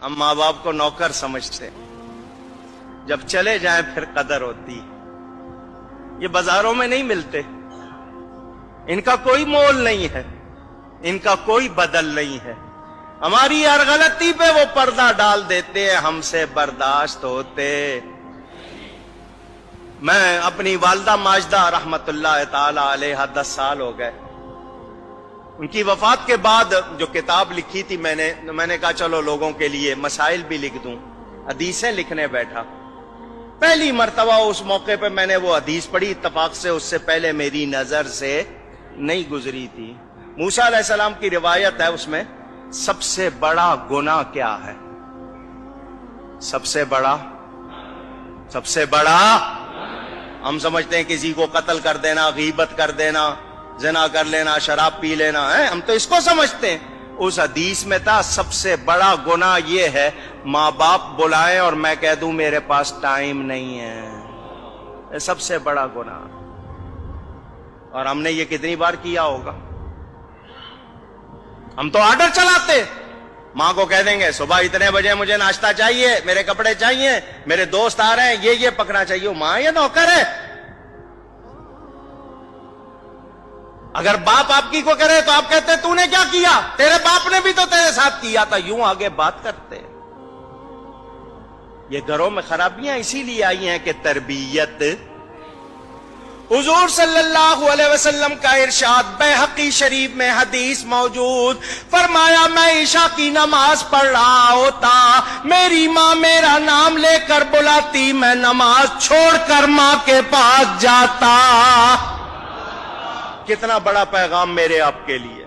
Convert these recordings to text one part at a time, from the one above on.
ہم ماں باپ کو نوکر سمجھتے ہیں، جب چلے جائیں پھر قدر ہوتی. یہ بازاروں میں نہیں ملتے، ان کا کوئی مول نہیں ہے، ان کا کوئی بدل نہیں ہے. ہماری ہر غلطی پہ وہ پردہ ڈال دیتے ہیں، ہم سے برداشت ہوتے. میں اپنی والدہ ماجدہ رحمت اللہ تعالی علیہ 10 سال ہو گئے. ان کی وفات کے بعد جو کتاب لکھی تھی میں نے کہا چلو لوگوں کے لیے مسائل بھی لکھ دوں. حدیثیں لکھنے بیٹھا. پہلی مرتبہ اس موقع پہ میں نے وہ حدیث پڑھی، اتفاق سے اس سے پہلے میری نظر سے نہیں گزری تھی. موسیٰ علیہ السلام کی روایت ہے، اس میں سب سے بڑا گناہ کیا ہے؟ سب سے بڑا ہم سمجھتے ہیں کسی کو قتل کر دینا، غیبت کر دینا، زنا کر لینا، شراب پی لینا ہے، ہم تو اس کو سمجھتے ہیں. اس حدیث میں تھا سب سے بڑا گناہ یہ ہے ماں باپ بلائیں اور میں کہہ دوں میرے پاس ٹائم نہیں ہے. یہ سب سے بڑا گناہ. اور ہم نے یہ کتنی بار کیا ہوگا؟ ہم تو آرڈر چلاتے. ماں کو کہہ دیں گے صبح اتنے بجے مجھے ناشتہ چاہیے، میرے کپڑے چاہیے، میرے دوست آ رہے ہیں، یہ پکڑنا چاہیے. ماں یہ نوکر ہے. اگر باپ آپ کی کو کرے تو آپ کہتے تو نے کیا کیا؟ تیرے باپ نے بھی تو تیرے ساتھ کیا تھا. یوں آگے بات کرتے. یہ گھروں میں خرابیاں اسی لیے آئی ہیں کہ تربیت. حضور صلی اللہ علیہ وسلم کا ارشاد بیہقی شریف میں حدیث موجود، فرمایا میں عشاء کی نماز پڑھ رہا ہوتا، میری ماں میرا نام لے کر بلاتی، میں نماز چھوڑ کر ماں کے پاس جاتا. کتنا بڑا پیغام میرے آپ کے لیے.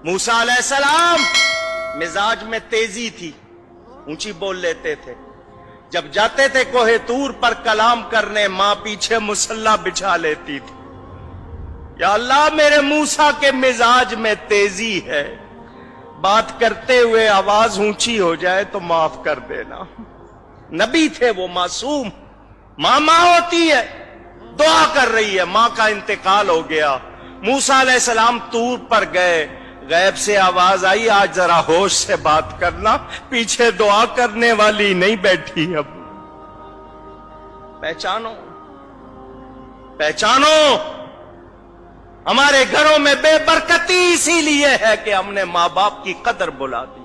موسیٰ علیہ السلام مزاج میں تیزی تھی، اونچی بول لیتے تھے. جب جاتے تھے کوہ طور پر کلام کرنے، ماں پیچھے مصلی بچھا لیتی تھی. یا اللہ میرے موسیٰ کے مزاج میں تیزی ہے، بات کرتے ہوئے آواز اونچی ہو جائے تو معاف کر دینا. نبی تھے وہ، معصوم. ماں ہوتی ہے، دعا کر رہی ہے، ماں کا انتقال ہو گیا. موسیٰ علیہ السلام طور پر گئے، غیب سے آواز آئی آج ذرا ہوش سے بات کرنا، پیچھے دعا کرنے والی نہیں بیٹھی. اب پہچانو ہمارے گھروں میں بے برکتی اسی لیے ہے کہ ہم نے ماں باپ کی قدر بلا دی.